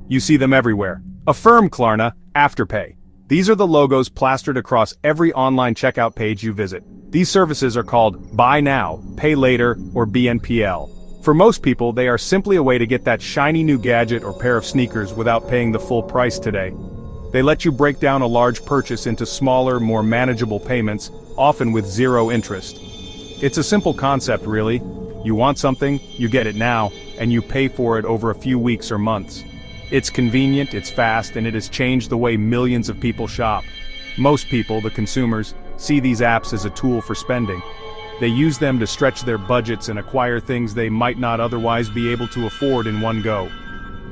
You see them everywhere. Affirm, Klarna, Afterpay. These are the logos plastered across every online checkout page you visit. These services are called Buy Now, Pay Later, or BNPL. For most people, they are simply a way to get that shiny new gadget or pair of sneakers without paying the full price today. They let you break down a large purchase into smaller, more manageable payments, often with zero interest. It's a simple concept, really. You want something, you get it now, and you pay for it over a few weeks or months. It's convenient, it's fast, and it has changed the way millions of people shop. Most people, the consumers, see these apps as a tool for spending. They use them to stretch their budgets and acquire things they might not otherwise be able to afford in one go.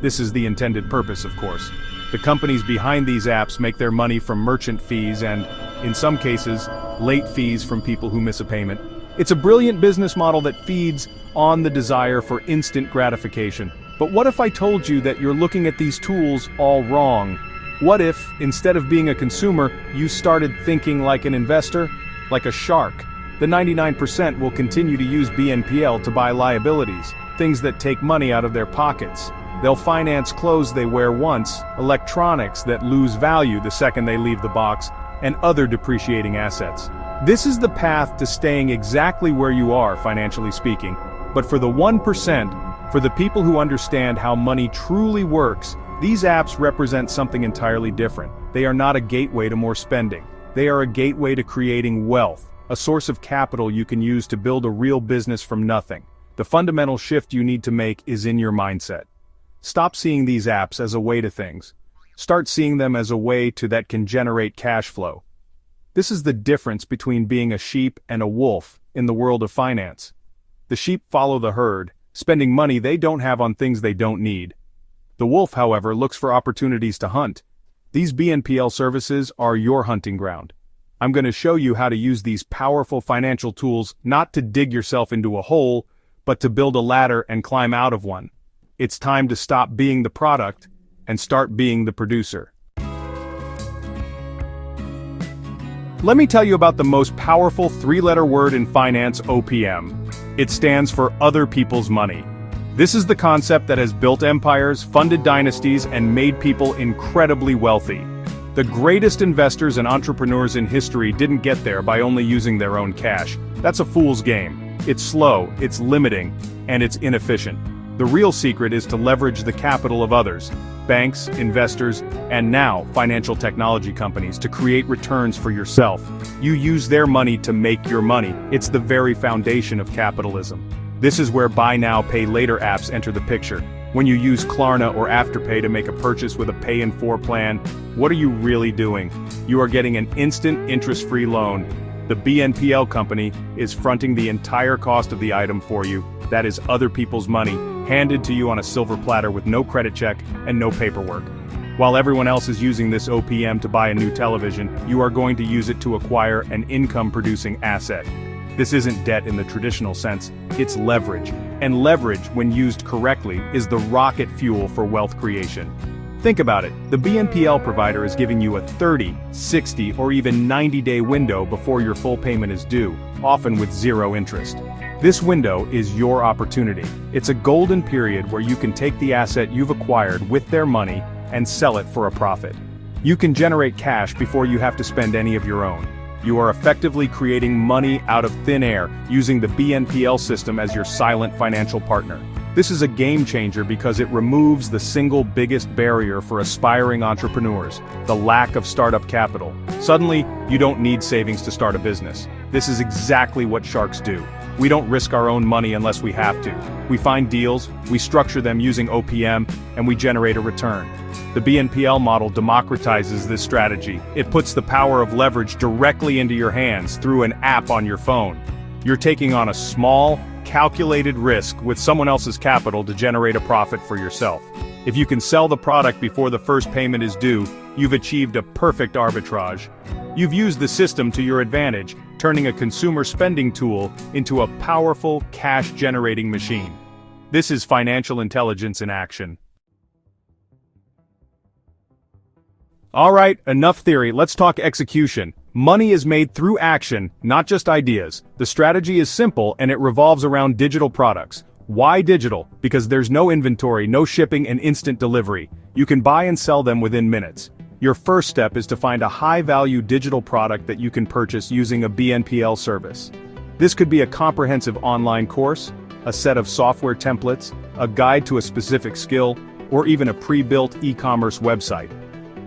This is the intended purpose, of course. The companies behind these apps make their money from merchant fees and, in some cases, late fees from people who miss a payment. It's a brilliant business model that feeds on the desire for instant gratification. But what if I told you that you're looking at these tools all wrong? What if, instead of being a consumer, you started thinking like an investor? Like a shark? The 99% will continue to use BNPL to buy liabilities, things that take money out of their pockets. They'll finance clothes they wear once, electronics that lose value the second they leave the box, and other depreciating assets. This is the path to staying exactly where you are, financially speaking. But for the 1%, for the people who understand how money truly works, these apps represent something entirely different. They are not a gateway to more spending. They are a gateway to creating wealth, a source of capital you can use to build a real business from nothing. The fundamental shift you need to make is in your mindset. Stop seeing these apps as a way to things. Start seeing them as a way to that can generate cash flow. This is the difference between being a sheep and a wolf in the world of finance. The sheep follow the herd, spending money they don't have on things they don't need. The wolf, however, looks for opportunities to hunt. These BNPL services are your hunting ground. I'm going to show you how to use these powerful financial tools not to dig yourself into a hole, but to build a ladder and climb out of one. It's time to stop being the product and start being the producer. Let me tell you about the most powerful three-letter word in finance, OPM. It stands for other people's money. This is the concept that has built empires, funded dynasties, and made people incredibly wealthy. The greatest investors and entrepreneurs in history didn't get there by only using their own cash. That's a fool's game. It's slow, it's limiting, and it's inefficient. The real secret is to leverage the capital of others, banks, investors, and now financial technology companies, to create returns for yourself. You use their money to make your money. It's the very foundation of capitalism. This is where Buy Now, Pay Later apps enter the picture. When you use Klarna or Afterpay to make a purchase with a Pay in 4 plan, what are you really doing? You are getting an instant interest-free loan. The BNPL company is fronting the entire cost of the item for you. That is other people's money, handed to you on a silver platter with no credit check and no paperwork. While everyone else is using this OPM to buy a new television, you are going to use it to acquire an income-producing asset. This isn't debt in the traditional sense, it's leverage. And leverage, when used correctly, is the rocket fuel for wealth creation. Think about it, the BNPL provider is giving you a 30, 60, or even 90-day window before your full payment is due, often with zero interest. This window is your opportunity. It's a golden period where you can take the asset you've acquired with their money and sell it for a profit. You can generate cash before you have to spend any of your own. You are effectively creating money out of thin air, using the BNPL system as your silent financial partner. This is a game changer because it removes the single biggest barrier for aspiring entrepreneurs, the lack of startup capital. Suddenly, you don't need savings to start a business. This is exactly what sharks do. We don't risk our own money unless we have to. We find deals, we structure them using OPM, and we generate a return. The BNPL model democratizes this strategy. It puts the power of leverage directly into your hands through an app on your phone. You're taking on a small, calculated risk with someone else's capital to generate a profit for yourself. If you can sell the product before the first payment is due, you've achieved a perfect arbitrage. You've used the system to your advantage, turning a consumer spending tool into a powerful cash-generating machine. This is financial intelligence in action. Alright, enough theory, let's talk execution. Money is made through action, not just ideas. The strategy is simple and it revolves around digital products. Why digital? Because there's no inventory, no shipping, and instant delivery. You can buy and sell them within minutes. Your first step is to find a high-value digital product that you can purchase using a BNPL service. This could be a comprehensive online course, a set of software templates, a guide to a specific skill, or even a pre-built e-commerce website.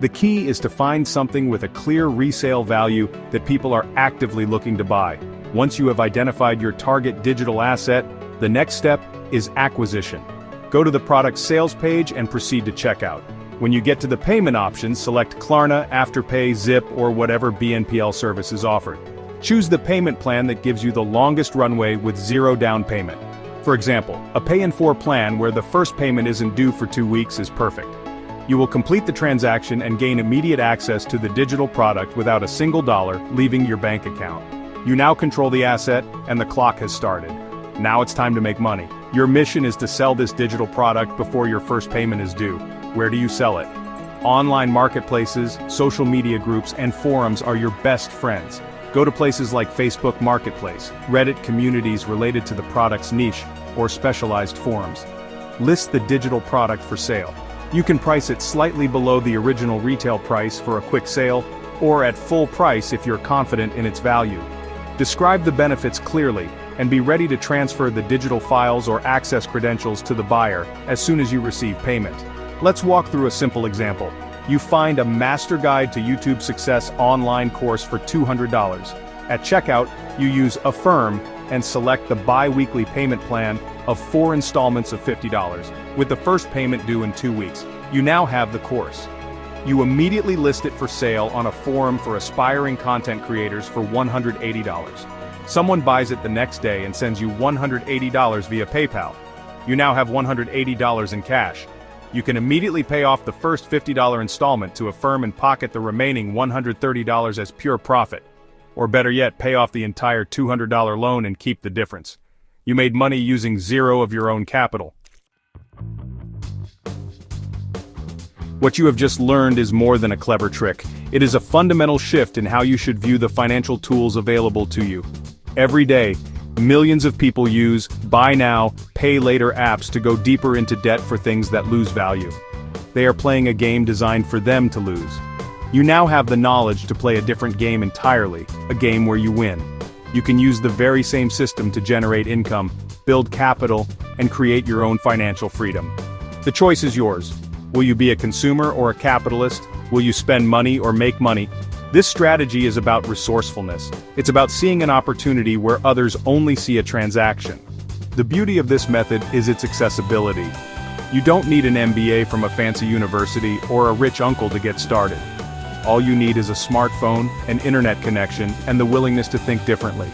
The key is to find something with a clear resale value that people are actively looking to buy. Once you have identified your target digital asset, the next step is acquisition. Go to the product sales page and proceed to checkout. When you get to the payment options, select Klarna, Afterpay, Zip, or whatever BNPL service is offered. Choose the payment plan that gives you the longest runway with zero down payment. For example, a pay-in-4 plan where the first payment isn't due for 2 weeks is perfect. You will complete the transaction and gain immediate access to the digital product without a single dollar leaving your bank account. You now control the asset, and the clock has started. Now it's time to make money. Your mission is to sell this digital product before your first payment is due. Where do you sell it? Online marketplaces, social media groups, and forums are your best friends. Go to places like Facebook Marketplace, Reddit communities related to the product's niche, or specialized forums. List the digital product for sale. You can price it slightly below the original retail price for a quick sale, or at full price if you're confident in its value. Describe the benefits clearly, and be ready to transfer the digital files or access credentials to the buyer as soon as you receive payment. Let's walk through a simple example. You find a master guide to YouTube success online course for $200. At checkout, you use Affirm and select the bi-weekly payment plan of 4 installments of $50, with the first payment due in 2 weeks. You now have the course. You immediately list it for sale on a forum for aspiring content creators for $180. Someone buys it the next day and sends you $180 via PayPal. You now have $180 in cash. You can immediately pay off the first $50 installment to Affirm and pocket the remaining $130 as pure profit. Or better yet, pay off the entire $200 loan and keep the difference. You made money using zero of your own capital. What you have just learned is more than a clever trick. It is a fundamental shift in how you should view the financial tools available to you. Every day, millions of people use buy now, pay later apps to go deeper into debt for things that lose value. They are playing a game designed for them to lose. You now have the knowledge to play a different game entirely, a game where you win. You can use the very same system to generate income, build capital, and create your own financial freedom. The choice is yours. Will you be a consumer or a capitalist? Will you spend money or make money? This strategy is about resourcefulness. It's about seeing an opportunity where others only see a transaction. The beauty of this method is its accessibility. You don't need an MBA from a fancy university or a rich uncle to get started. All you need is a smartphone, an internet connection, and the willingness to think differently.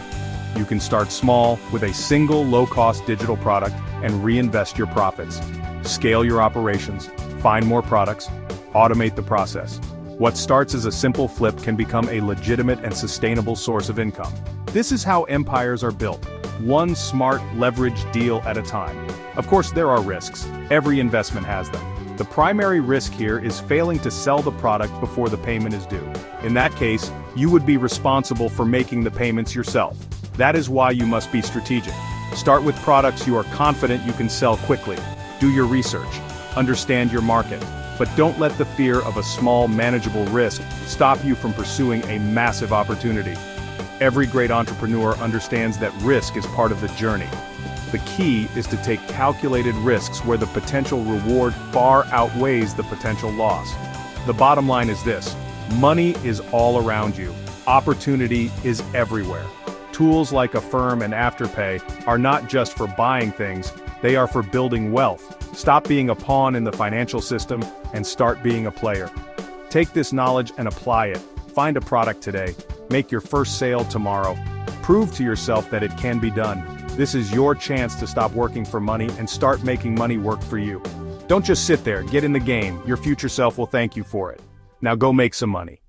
You can start small with a single low-cost digital product and reinvest your profits. Scale your operations, find more products, automate the process. What starts as a simple flip can become a legitimate and sustainable source of income. This is how empires are built, one smart, leveraged deal at a time. Of course, there are risks. Every investment has them. The primary risk here is failing to sell the product before the payment is due. In that case, you would be responsible for making the payments yourself. That is why you must be strategic. Start with products you are confident you can sell quickly. Do your research. Understand your market. But don't let the fear of a small, manageable risk stop you from pursuing a massive opportunity. Every great entrepreneur understands that risk is part of the journey. The key is to take calculated risks where the potential reward far outweighs the potential loss. The bottom line is this: money is all around you. Opportunity is everywhere. Tools like Affirm and Afterpay are not just for buying things, they are for building wealth. Stop being a pawn in the financial system and start being a player. Take this knowledge and apply it. Find a product today. Make your first sale tomorrow. Prove to yourself that it can be done. This is your chance to stop working for money and start making money work for you. Don't just sit there, get in the game. Your future self will thank you for it. Now go make some money.